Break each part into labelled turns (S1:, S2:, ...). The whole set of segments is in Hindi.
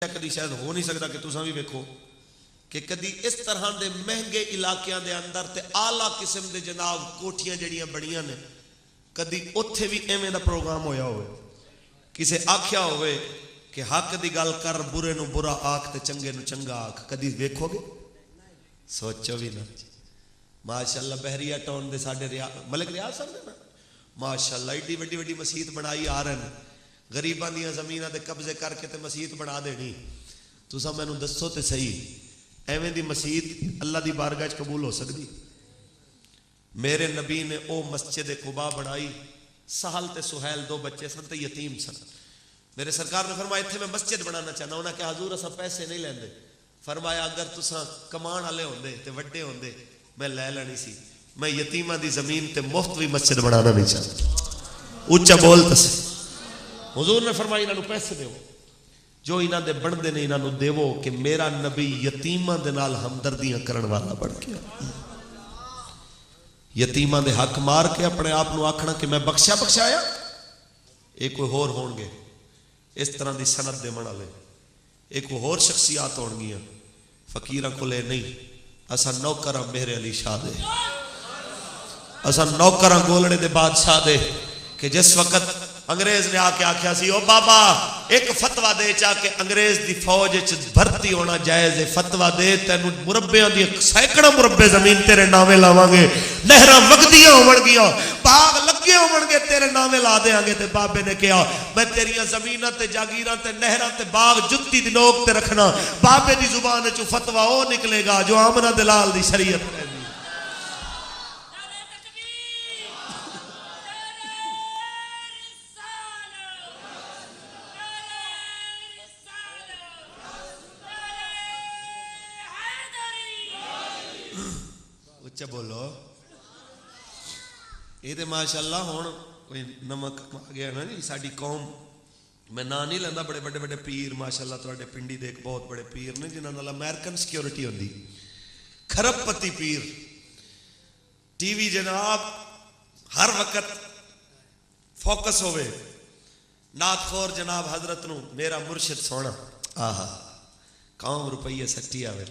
S1: कदी शायद हो नहीं सकता कि तुसा भी वेखो कि कदी इस तरह के महंगे इलाकों के अंदर ते आला किस्म के जनाब कोठियां जड़ियां बड़ियां ने कदी उत्थे भी एवें दा प्रोग्राम होया होवे किसे आख्या होवे कि हक दी गल कर बुरे नु बुरा आख ते चंगे नु चंगा आख कदी वेखोगे सोचो भी ना। माशाअल्लाह बहरिया टाउन दे साडे मलिक रियाज साहब ने ना माशाअल्लाह एडी वड्डी वड्डी मसीत बनाई आ रहे हैं गरीबां दियां ज़मीनां दे कब्जे करके ते मसीत बना देनी। तुसा मैनू दसो ते सही एवें दी मसीत अल्लाह दी बारगाह च कबूल हो सकदी? मेरे नबी ने ओ मस्जिद कुबा बनाई। सहल ते सुहैल दो बच्चे सन ते यतीम सन। मेरे सरकार ने फरमाया इत्थे मैं मस्जिद बनाना चाहना। उन्हें कहा हजूर असां पैसे नहीं लेंदे। फरमाया अगर तुसा कमान वाले होंदे ते वड्डे होंदे मैं लै लेनी सी। मैं यतीमां दी जमीन ते मुफ्त भी मस्जिद बनाना नहीं चाहता। उच्चा बोल तस हुजूर ने फरमाया इन्हां नूं पैसे देवो जो इन्हां दे बनदे ने इन्हां नूं देवो कि मेरा नबी यतीमां दे नाल हमदर्दियां करन वाला बन गया। यतीमां दे हक मार के अपने आप नूं आखना कि मैं बख्शा बख्शाया एक कोई होर होणगे इस तरह की सनत देवन वाले एक कोई होर शख्सियात होणगियां फकीरां कोले नहीं। असां नौकर हां मेरे अली शाह दे असां नौकर हां गोलड़े दे बादशाह दे कि जिस वक्त अंग्रेज ने आके आख्या सी ओ बाबा एक फतवा दे चाके अंग्रेज दी फौज च भर्ती होना जायज है फतवा दे तेनू मुरब्बियां दी सैकड़ा मुरब्बे जमीन तेरे नामे लावांगे नहरां वगदियां होवणगियां बाग लगे होवणगे तेरे नामे ला देंगे। ते बाबे ने कहा मैं तेरियां जमीनां ते जागीरां ते नहरां ते बाग जुत्ती दी नोक ते रखना। बाबे दी जुबान च फतवा ओ निकलेगा जो आमना दलाल दी शरीयत है। बोलो ये तो माशाअल्लाह हुण कोई नमक आ गया ना जी साडी कौम। मैं ना नहीं लेंदा बड़े बड़े बड़े पीर माशाअल्लाह तुहाडे पिंडी दे एक बहुत बड़े पीर ने जिन्हां नाल अमेरिकन सिक्योरिटी होंदी खरबपति पीर टीवी जनाब हर वक्त फोकस होवे नातखोर जनाब हजरत नूं मेरा मुर्शिद सोना आहा कौम रुपये सट्टी आवे।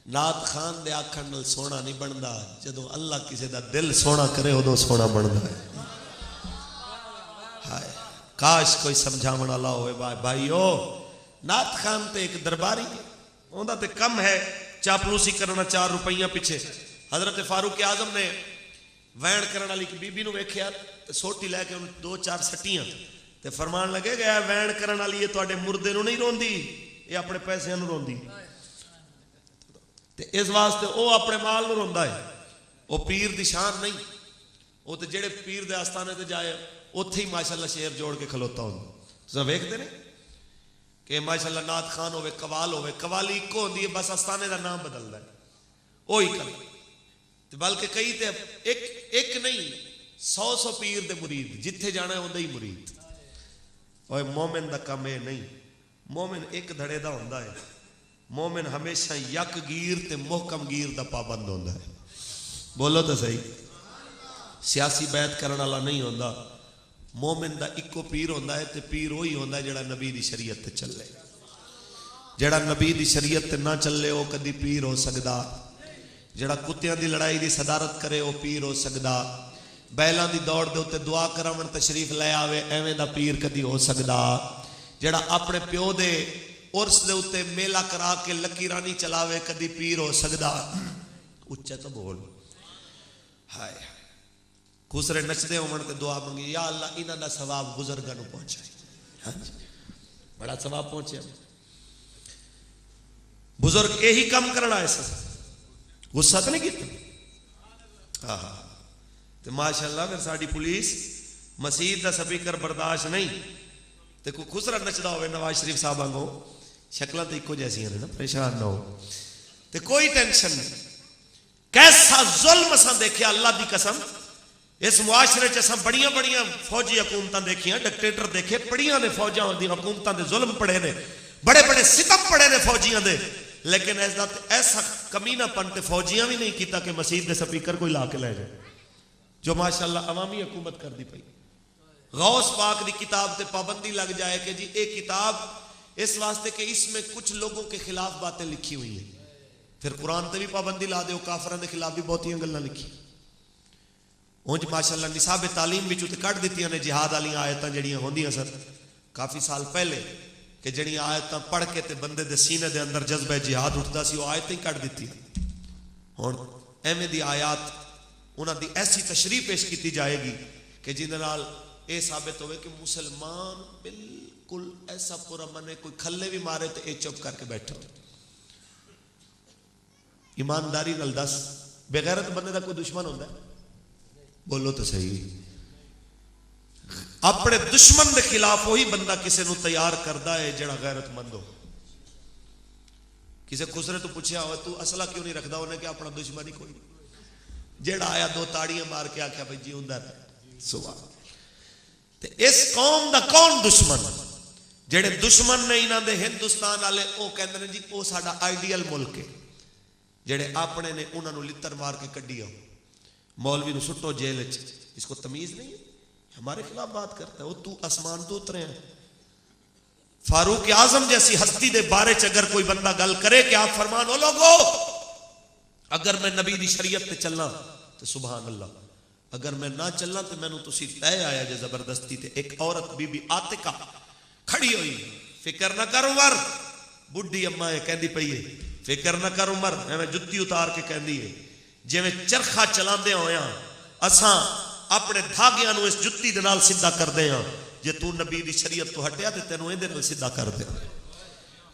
S1: नात खान दे आखण नाल सोना नहीं बनता जदों अल्लाह किसी दा दिल सोना करे उदों सोना बनता है। हाय काश कोई समझावण वाला होवे भाईओ नात खान ते एक दरबारी है उहदा ते कम है चापलूसी करना 4 रुपया पिछे। हजरत फारूक आजम ने वैण करने वाली एक बीबी नूं वेख्या ते सोटी लैके उन्हें 2-4 सट्टियां ते फरमान लगे गया वैण करने वाली ये तुहाडे मुर्दे नूं नहीं रोंदी ये अपने पैसिਆਂ नूं रोंदी ते इस वास्ते वो अपने माल नूं रोंदा है। वो पीर दी शान नहीं वो तो जेड़े पीर दे आस्थाने ते जाए उत्थे ही माशाअल्लाह शेर जोड़ के खलोता हुंदा। तुसीं वेखदे ने कि माशाअल्लाह नात खान होवे कवाल होवे कवाली इक्को होंदी है बस आस्थाने दा नाम बदलदा है ओही कर ते बल्कि कई ते एक नहीं 100 पीर दे मुरीद जिथे जाना है उंदा ही मुरीद। ओए मोमिन दा काम है नहीं मोमिन एक धड़े दा हुंदा है। मोमिन हमेशा यक गीर ते मुहकम गीर दा पाबंद होंदा है। बोलो तो सही सियासी बैत करने वाला नहीं होंदा। मोमिन दा इक्को पीर होंदा है ते पीर वही होंदा है जेड़ा नबी दी शरीयत ते चले। जेड़ा नबी दी शरीयत ते ना चले वो कदी पीर हो सकदा। जेड़ा कुत्तियां दी लड़ाई दी सदारत करे वो पीर हो सकदा। बैलां दी दौड़ दे उत्ते दुआ करावण तशरीफ ले आवे एवें दा पीर कदी हो सकदा। जेड़ा अपने प्यो दे उर्स दे उत्ते मेला करा के लकीरानी चलावे कदी पीर हो सकदा। उच्चा तो बोल हाय खुसरे नचदे होवन ते दुआ मंगी या अल्लाह इन्हां दा सवाब बुजुर्गां नूं पहुंचाए। हां जी बड़ा सवाब पहुंचे बुजुर्ग यही काम करना है गुस्सा तो नहीं कीता। हाँ ते माशाअल्लाह फिर साडी पुलिस मसीत दा स्पीकर बर्दाश्त नहीं ते कोई खुसरा नचदा होवे नवाज शरीफ साहब वांगू शक्लां तो इक्को जैसियां ने ना परेशान ना हो ते कोई टेंशन नहीं। कैसा जुल्म असां देखिया अल्लाह दी कसम इस मुआशरे च असां बड़ियां बड़ियां फौजी हुकूमतां देखियां डिक्टेटर देखे बड़ियां ने फौजां दी हुकूमतां दे जुल्म पड़े ने बड़े बड़े सितम पड़े ने फौजियां दे लेकिन ऐसा कमीनापन ते फौजियां भी नहीं किया कि मसीत दे स्पीकर कोई ला के लै जाए जो माशाअल्लाह अवामी हुकूमत करती पई। गौस पाक की किताब से पाबंदी लग जाए कि जी ये किताब इस वास्ते कि इसमें कुछ लोगों के खिलाफ बातें लिखी हुई हैं। फिर कुरान ते भी पाबंदी ला दो, काफरां दे खिलाफ भी बहुतियां गल्लां लिखी। उंज माशाअल्लाह निसाब तालीम विचों ते कढ दित्तियां ने जिहाद वाली आयतां जड़ियां होंदियां सन काफ़ी साल पहले, कि जड़ियां आयतां पढ़ के ते बंदे दे सीने दे अंदर जज्बा जिहाद उठदा सी, वो आयतां ही कढ दित्ती। हुण एवें दी आयात उन्हां दी ऐसी तशरीह पेश की जाएगी कि जिहदे नाल यह साबित होवे कि मुसलमान बिल्कुल ऐसा पूरा मने, कोई खल्ले भी मारे तो यह चुप करके बैठो। ईमानदारी नाल दस, बेगैरत बंदे का कोई दुश्मन होंदा है? बोलो तो सही। अपने दुश्मन के खिलाफ वही बंदा किसी को तैयार करता है जिहड़ा गैरतमंद हो। किसी खुसरे तो पूछा हो तू असला क्यों नहीं रखता, उन्हें क्या अपना दुश्मन ही कोई। जेड़ा आया दो ताड़ियां मार के आख्या भाई जीउंदा रहे। सुभान। ते इस कौम दा कौन दुश्मन? जेड़े दुश्मन ने इन्हां दे हिंदुस्तान वाले, वो कहंदे ने जी वो साडा आइडियल मुल्क है। जेड़े अपने ने उन्हां नूं लित्तर मार के कड्डी आओ, मौलवी नूं सुट्टो जेल च, इसको तमीज नहीं है, हमारे खिलाफ बात करता है। वो तू आसमान तो उतरे हैं। फारूक आजम जैसी हस्ती दे बारे च अगर कोई बंदा गल करे कि आप फरमान, ओ लोगो अगर मैं नबी दी शरीयत ते चलना तो सुभान अल्लाह, अगर मैं ना चलना तो मैनू तुसी तय आया जे जबरदस्ती। ते एक औरत बीबी आतिका खड़ी हुई, फिक्र ना कर उमर, बुढ़ी अम्मा है कहती पई है, फिक्र ना कर उमर, एवं जुत्ती उतार के कहती है जिवें चरखा चलांदे होया असां अपने धागियां नूं इस जुत्ती दे नाल सीधा करदे हां, जे तू नबी दी शरीयत तो हटिया तो तेनों इहदे नाल सीधा कर दे।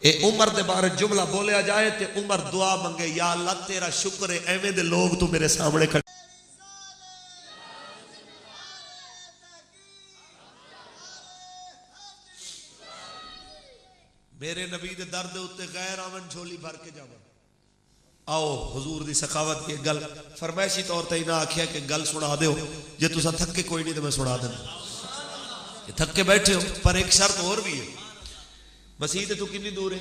S1: ए उमर दे बारे जुमला बोलिया जाए तो उमर दुआ मंगे, या अल्लाह तेरा शुक्र है एवें दे लोग तू मेरे सामने खड़े। मेरे नबी दे दर दे उत्ते गैर आवन झोली भर के जावन। आओ हुजूर दी सखावत की गल फरमाइशी तौर ते इन्हां आख्या कि गल सुना दो, जे तुसा थके कोई नहीं तो मैं सुना देना। थके बैठे हो, पर एक शर्त और भी है। मसीह तू कितनी दूर है?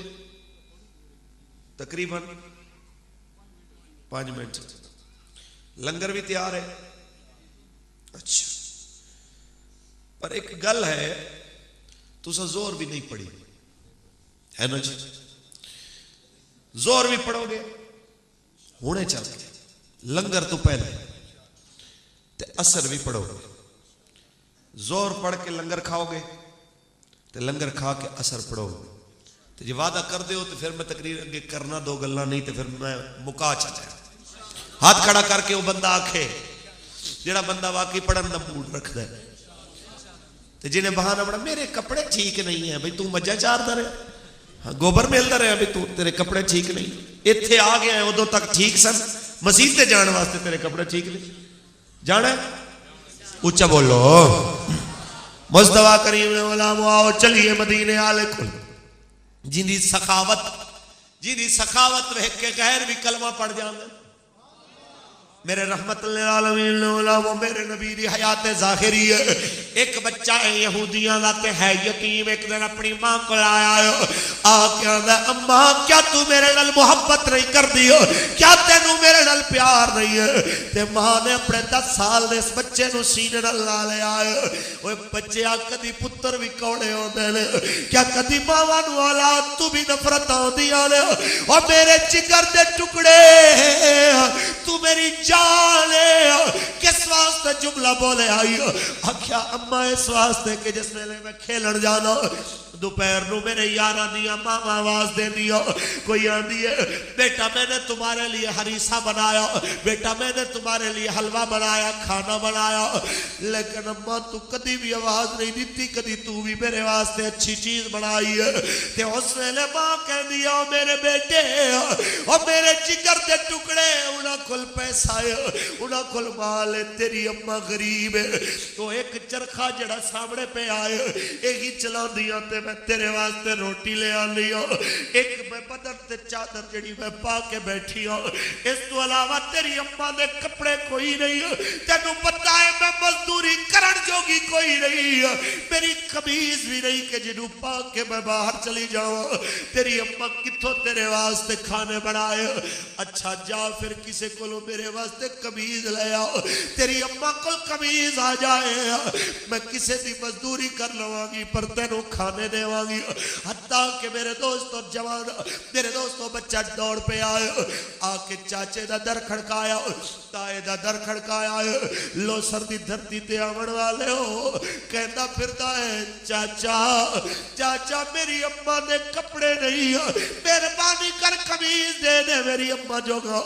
S1: तकरीबन 5 मिनट। लंगर भी तैयार है। अच्छा, पर एक गल है, तुसा जोर भी नहीं पड़ी है ना जी? जोर भी पढ़ोगे हुणे चल के लंगर तो पहले ते असर भी पढ़ोगे। जोर पढ़ के लंगर खाओगे तो लंगर खा के असर पढ़ोगे। तो जो वादा कर दो तो फिर मैं तकरीर अगे करना 2 गल्लां, नहीं तो फिर मैं मुका चलिया। हाथ खड़ा करके वो बंदा आखे जेड़ा बंदा वाकई पढ़न का मूड रखता है, तो जिन्हें बहाना बड़ा मेरे कपड़े ठीक नहीं है, भाई तू मज्जा चारदा रहे, हाँ गोबर मिलता रहा, भाई तू तेरे कपड़े ठीक नहीं, इत्थे आ गया उदों तक ठीक सन, मसीह ते जाने वास्ते तेरे कपड़े ठीक नहीं। जाना उच्चा बोलो मुस्तफा करीम ने गुलाम आओ चलिए मदीने आले कुल। जिंदी सखावत वेख के गैर भी कलमा पढ़ जाते। मेरे रहमतुल आलमीन उलमा मेरे नबी दी हयात ज़ाहिरी है। एक बच्चा है यहूदियां दा ते है यतीम, एक दिन अपनी मां को आया आ कहंदा अम्मा क्या तू मेरे नाल मोहब्बत नहीं करदी हो, क्या तेनू मेरे नाल प्यार नहीं है? ते मां ने अपने 10 साल दे इस बच्चे नू सीने नाल ला लिया। ओए बच्चे कदी पुत्र भी कौड़े होंदे ने, क्या कदी मावां नू औलाद तू भी नफरत आउंदियां ने? ओ मेरे जिगर दे टुकड़े तू मेरी किस वास्ते जुमला बोले आई? आख्या अम्मा इस वास्ते कि जिस वेले मैं खेलन जाना दोपहर को मेरे यारा दिया मामा आवाज दे दिया, कोई आंदी है बेटा मैंने तुम्हारे लिए हरीसा बनाया, बेटा मैंने तुम्हारे लिए हलवा बनाया, खाना बनाया, लेकिन अम्मा तू कभी भी आवाज नहीं दी, कभी तू भी मेरे वास्ते अच्छी चीज बनाई है। ते उस वेले मां कहती है मेरे बेटे और मेरे जिगर के टुकड़े, उन्होंने कोल पैसा है, उन्होंने कोल माल है, तेरी अम्मा गरीब है, तो एक चरखा जड़ा सामने पे आए यही चला दिया ते मैं तेरे वास्ते रोटी ले आनी हो, एक मैं बदन ते चादर जड़ी मैं पा के बैठी हो, इस तो अलावा तेरी अम्मा दे कपड़े कोई नहीं, तेनू पता है मैं मजदूरी करन जोगी कोई नहीं, मेरी कमीज भी नहीं कि जिन्हों पा के मैं बाहर चली जाऊं, तेरी अम्मा किथों तेरे वास्ते खाने बनाए? अच्छा जा फिर किसी को मेरे वास्ते कमीज ले आओ, तेरी अम्मा को कमीज आ जाए, मैं किसी की मजदूरी कर लवांगी पर तेनों खाने देवांगी। हत्ता कि मेरे दोस्तों जवान, मेरे दोस्तों बच्चा दौड़ पे आए, आके चाचे दा दर खड़काया, ताए दा दर खड़काया, लोसर दी धरती ते आवन वाले हो। कहता फिरदा है चाचा चाचा मेरी अम्मा ने कपड़े नहीं, मेहरबानी कर कमीज दे दे मेरी अम्मा जोगा,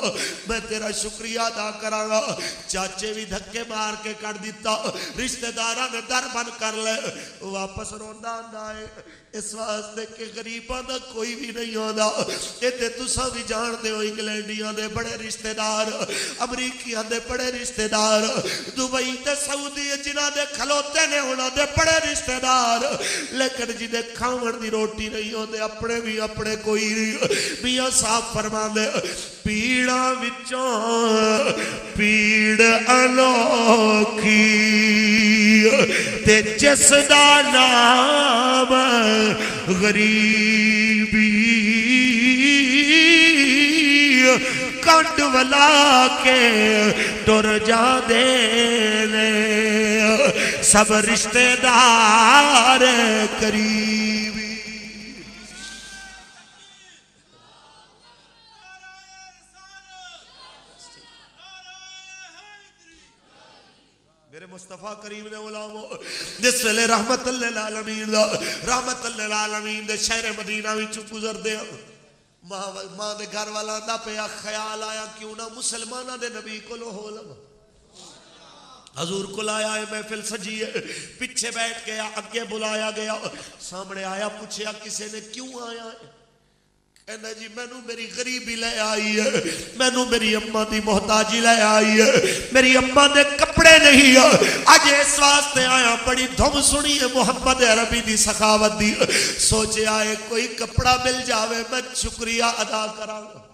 S1: मैं तेरा शुक्रिया अदा करांगा। चाचे भी धक्के मार के कर दिता, रिश्तेदारा ने दर बंद कर ले, वापस रोंदा आंदा है इस वास्ते कि गरीबां दा कोई भी नहीं होंदा। इत्थे तुसां भी जानदे हो इंग्लैंडियां दे बड़े रिश्तेदार, अमरीकियां दे बड़े रिश्तेदार, दुबई ते सऊदी जिन्हां दे खलोते ने उन्हां दे बड़े रिश्तेदार, लेकिन जिदे खावण दी रोटी नहीं होंदे अपने भी अपने कोई नहीं। मियां साहब फरमांदे पीड़ां विचों पीड़ अनोखी ते जिस दा नाम गरीबी, कंड वला के टुर जांदे ने सब रिश्तेदार करीबी। मेरे मुस्तफा करीम ने गुलामो जिस वेले रहमतुल लिल आलमीन दे शहर मदीना विचों गुजरदे मां दे घर वाला दा पिया ख्याल आया क्यों ना मुसलमाना दे नबी कोलो हो लवा। हजूर को लाया है, महफिल सजी है, पीछे बैठ गया, अगे बुलाया गया, सामने आया, पूछया किसी ने क्यों आया है? कहना जी मैनू मेरी गरीबी ले आई है, मैनू मेरी अम्मा की मोहताजी ले आई है, मेरी अम्मा ने कपड़े नहीं है, अज इस वास्ते आया। बड़ी धुम सुनी है मोहम्मद अरबी की सखावत दी, सोचा है कोई कपड़ा मिल जावे मैं शुक्रिया अदा करांगा।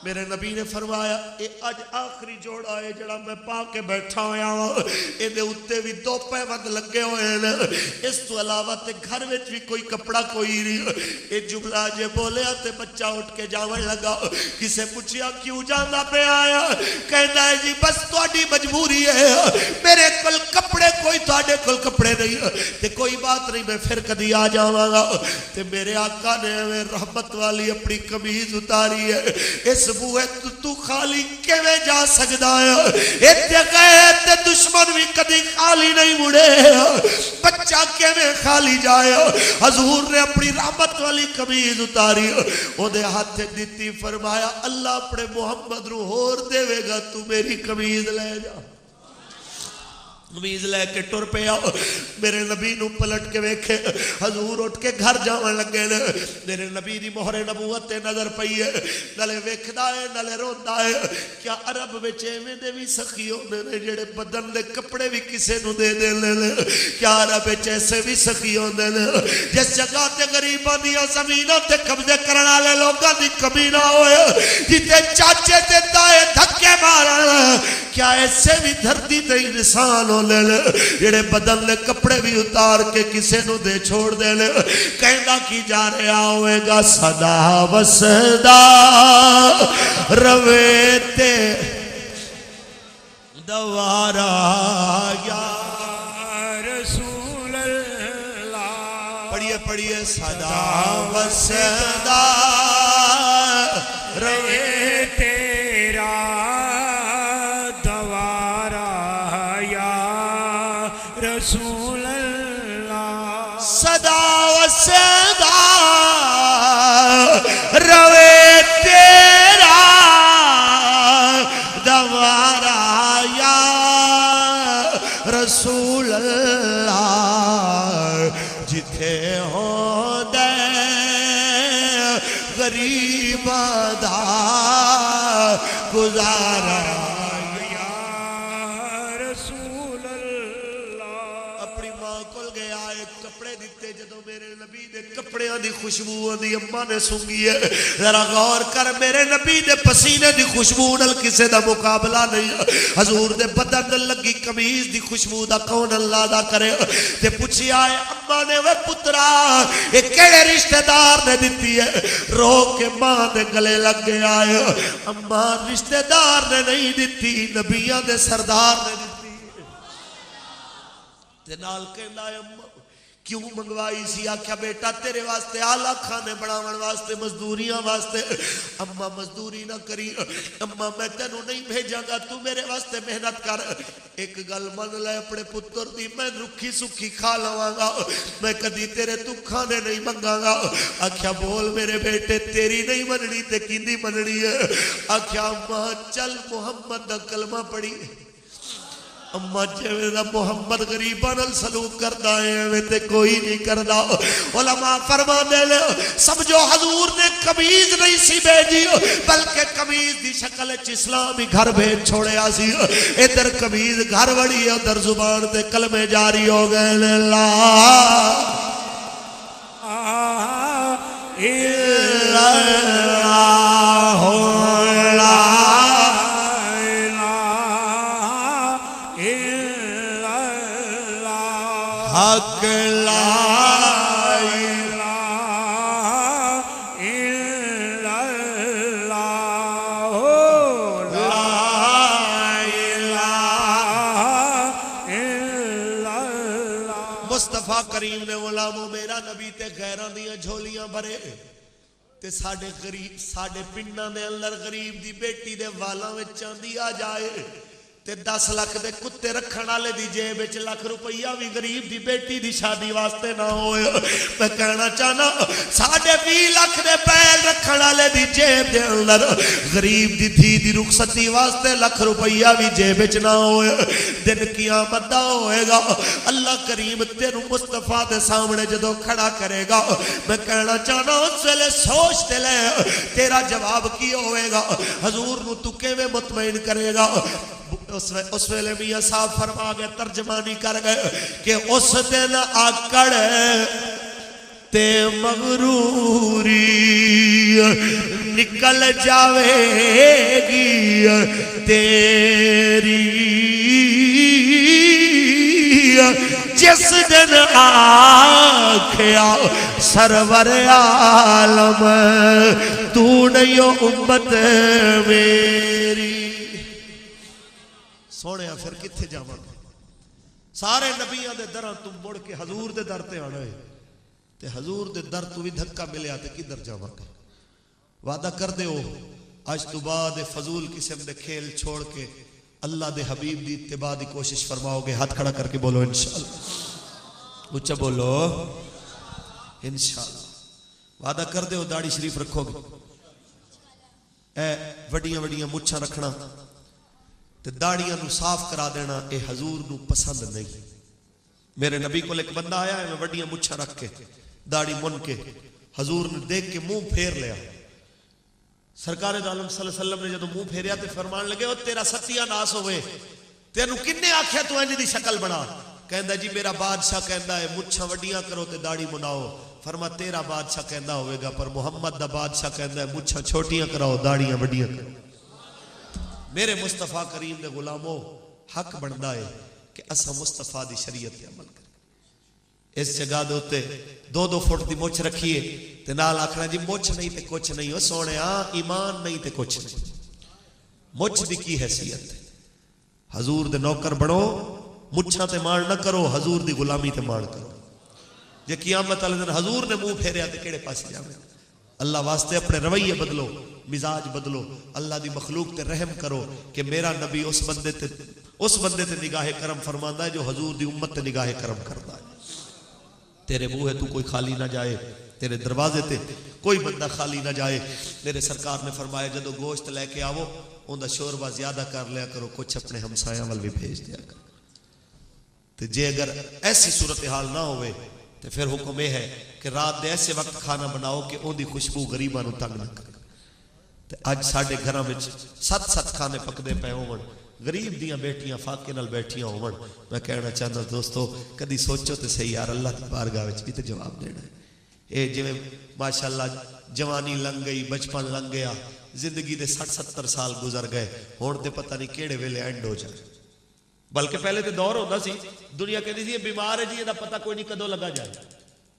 S1: मेरे नबी ने फरमाया ये अज आखिरी जोड़ा है जड़ा मैं पा के बैठा होया वा, इहदे उत्ते भी 2 पैबंद लगे हुए हैं, इस तो अलावा ते घर विच भी कोई कपड़ा कोई नहीं। ये जुमला जे बोलिया ते बच्चा उठ के जावन लगा। किसे पूछया क्यों जाना पे आया? कहता है जी बस तुहाडी मजबूरी है, मेरे कोल कपड़े कोई तुहाडे कोल कपड़े नहीं ते कोई बात नहीं मैं फिर कदी आ जावांगा। ते मेरे आका ने रहमत वाली अपनी कमीज उतारी है, इस बूहे तू खाली किवें जा सकदा है? इत्थे गए ते दुश्मन भी कदी खाली नहीं मुड़े, बच्चा किवें खाली जाए? हजूर ने अपनी रहमत वाली कमीज उतारी, ओदे हाथ दिती, फरमाया अल्लाह अपने मुहम्मद नूं होर देवेगा, तू मेरी कमीज ले जा। कमीज लैके टुर पिया। मेरे नबी नूं पलट के वेखे, हजूर उठ के घर जावन लगे ने। मेरे नबी दी मोहरे नबूवत ते नजर पई है, नाले वेखदा है नाले रोंदा है। क्या अरब विच एवें दे भी सखी होंदे ने जेड़े बदन दे कपड़े भी किसे नूं दे देंदे ने? क्या अरब विच ऐसे भी सखी होंदे ने जिस जगह ते गरीबां दी ज़मीनां ते कब्जे करन वाले लोकां दी कमी ना होए, जिथे चाचे ते ताए धक्के मारन? क्या ऐसे भी धरती ते इंसान हो जेड़े बदन दे कपड़े भी उतार के किसे नूं दे छोड़ देने? कहना की जा रहा होएगा सदा वसदा रवे ते दवारा या रसूल अल्लाह। पढ़िए पढ़िए सदा वसदा रवे तेरा रसूल अल्लाह, सदा वसदा रवे तेरा दवारा या रसूल अल्लाह। जिथे हो दे गरीबां दा गुजारा कपड़ियां दी खुशबू आंदी अम्मा ने सूंघी है। जरा गौर कर मेरे नबी दे पसीने दी खुशबू नाल किसे दा मुकाबला नहीं। हजूर दे बदन नाल लगी कमीज दी खुशबू दा कौन अल्लाह दा करे? ते पूछिया है अम्मा ने वे पुत्रा ये केड़े रिश्तेदार ने दिती है? रो के मां दे गले लग गया है। अम्मा रिश्तेदार ने नहीं दिती, नबियां दे सरदार ने दिती। ते नाल कहंदा है अम्मा क्यों मंगवाई सी? आख्या बेटा तेरे वास्ते आला खाने बनावन वास्ते, मजदूरियां वास्ते। अम्मा मजदूरी ना करी अम्मा, मैं तेनू नहीं भेजांगा, तू मेरे वास्ते मेहनत कर। एक गल मन ले अपने पुत्र दी, मैं रुखी सुखी खा लवांगा, मैं कदी तेरे तू खाने नहीं मंगांगा। आख्या बोल मेरे बेटे तेरी नहीं मननी ते किंदी मननी है? आख्या अम्मा चल मुहम्मद दा कलमा पढ़ी। अम्मा जिवें मुहम्मद गरीबां नाल सलूक करदा है एवें ते कोई नहीं करदा। उलमा फरमांदे ने समझो हजूर ने कमीज नहीं सी भेजी, बल्कि कमीज दी शक्ल च इस्लाम ही घर भेज छोड़िया सी। इधर कमीज घर वड़ी है, उधर जुबान ते कलमे जारी हो गए ने। ला मुस्तफा करीम ने गुलामों मेरा नबी ते गैरां दियां झोलियां भरे ते साडे गरीब साडे पिंडां दे अंदर गरीब दी बेटी दे वालां विच चांदी आ जाए ते 10 लाख दे कुत्ते रखण वाले दी जेब विच लाख रुपया भी गरीब दी बेटी दी शादी वास्ते ना होए। मैं कहना चाहना साडे 20 लाख दे पैर रखण वाले दी जेब दे अंदर गरीब दी धी दी रुखसती वास्ते लाख रुपया भी जेब विच ना होए। दिन क़यामत दा होएगा, अल्लाह करीम तेनू मुस्तफा दे सामने जदों खड़ा करेगा, मैं कहना चाहना उस वेले सोच ते ले तेरा जवाब की होएगा। हजूर नू तू किवें मुतमईन करेगा? उस वेले मियां साहब फरमा गए, तर्जमानी कर गए कि उस दिन आकड़ ते मगरूरी निकल जावेगी तेरी, जिस दिन आख्या सरवर आलम तू नहीं हो उम्मत मेरी। सोने फिर किथे जावांगे? सारे नबियां दे दर तू मुड़ के हजूर दे दर ते आना है, ते हजूर दे दर तू भी धक्का मिलिया ते किधर जावांगे? वादा कर दे हो आज तो बाद फजूल किस्म दे खेल छोड़ के अल्लाह दे हबीब दी इत्तिबा दी कोशिश फरमाओगे? हाथ खड़ा करके बोलो इंशाअल्लाह, उच्चा बोलो इंशाअल्लाह। वादा कर दे हो दाढ़ी शरीफ रखोगे, ए वड्डियां वड्डियां मुच्छां रखना ते दाड़ियां नू साफ करा देना, ए हजूर नू पसंद नहीं। मेरे नबी को एक बंदा आया है, मैं वड्डियां मुच्छां रख के दाढ़ी मुन के हजूर ने देख के मुंह फेर लिया। सरकार दो आलम सल्लल्लाहु अलैहि वसल्लम ने जदों मुंह फेरिया ते फरमान लगे, ओ तेरा सत्यानाश होवे, तेनू किन्ने आख्या तू इंज दी शक्ल बना? कहंदा जी मेरा बादशाह कहंदा है मुच्छां वड्डियां करो ते दाढ़ी मुनाओ। फरमा तेरा बादशाह कहंदा होवेगा, पर मुहम्मद दा बादशाह कहंदा है मुच्छां छोटियां कराओ दाढ़ियां वड्डियां करो। मेरे मुस्तफा करीम दे गुलामों हक बनता है कि असा मुस्तफा दी शरीयत पे अमल करें। इस जगह दे उत्ते 2-2 फुट की मुछ रखिए ते नाल आखना जी मुछ नहीं ते कुछ नहीं। हो सोने ईमान नहीं ते कुछ नहीं। मुछ दी की हैसियत है? हजूर दे नौकर बनो, मुछां ते माण ना करो, हजूर दी गुलामी ते माण करो। जे क़यामत वाले दिन हजूर ने मुंह फेरिया ते केड़े पासे जावे? अल्लाह वास्ते अपने रवैये बदलो, मिजाज बदलो, अल्लाह दी मखलूक ते रहम करो कि मेरा नबी उस बंदे ते निगाहे करम फरमांदा है जो हजूर दी उम्मत ते निगाहे करम करदा है। तेरे बूहे तू कोई खाली ना जाए, तेरे दरवाजे ते कोई बंदा खाली ना जाए। मेरे सरकार ने फरमाया जदों गोश्त लैके आवो उनका शोरबा ज्यादा कर लिया करो, कुछ अपने हमसायां वाल भी भेज दिया करो। तो जे अगर ऐसी सूरत हाल ना होवे तो फिर हुक्म यह है कि रात दे ऐसे वक्त खाना बनाओ कि उनकी खुशबू गरीबां नूं तंग ना करे। तो अज साडे घरां विच 7-7 खाने पकदे पे होवन, गरीब दियां बेटियां फाके नाल बैठियां होवन। मैं कहना चाहता दोस्तों कदी सोचो तो सही यार, अल्लाह की बारगाह विच भी तो जवाब देना है। ये जिवें माशाअल्लाह जवानी लंघ गई, बचपन लंघ गया, जिंदगी दे 60-70 साल गुजर गए, हुण ते पता नहीं केड़े वेले एंड हो जाए। बल्कि पहले तो दौर होता सी दुनिया कहती थी बीमार है जी, इसका पता कोई नहीं कदों लगा जाए।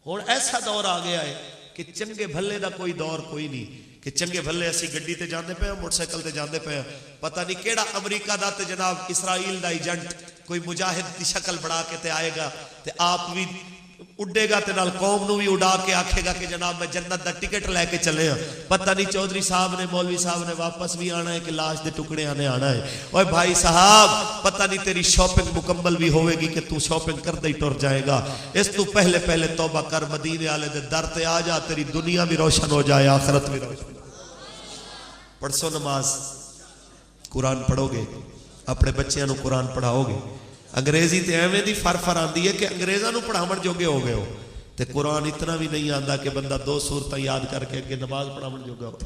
S1: हुण ऐसा दौर आ गया है कि चंगे भले का कोई दौर कोई नहीं कि चंगे भले असी गड्डी ते जाते पे मोटरसाइकिल ते जाते पे, पता नहीं केड़ा अमरीका दा ते जनाब इसराइल दा एजेंट कोई मुजाहिद की शक्ल बना के ते आएगा ते आप भी उड़ेगा ते नाल कौम नू भी उड़ा के आखेगा कि जनाब मैं जन्नत दा टिकट लैके चले हाँ। पता नहीं चौधरी साहब ने मौलवी साहब ने वापस भी आना है कि लाश दे टुकड़े आने आना है। ओए भाई साहब, पता नहीं तेरी शॉपिंग मुकम्मल भी होवेगी कि तू शॉपिंग करते ही टुर जाएगा। इस तू पहले पहले तौबा कर, मदीने वाले दे दर ते आ जा, तेरी दुनिया भी रोशन हो जाए, आखिरत भी रोशन। पढ़सो नमाज, कुरान पढ़ोगे, अपने बच्चों को कुरान पढ़ाओगे। अंग्रेजी तो एवें दी फर फर आती है कि अंग्रेज़ों को पढ़ावन जोगे हो गए हो, तो कुरान इतना भी नहीं आता कि बंदा 2 सूरतां याद करके अगे नमाज पढ़ावन जोगा हो।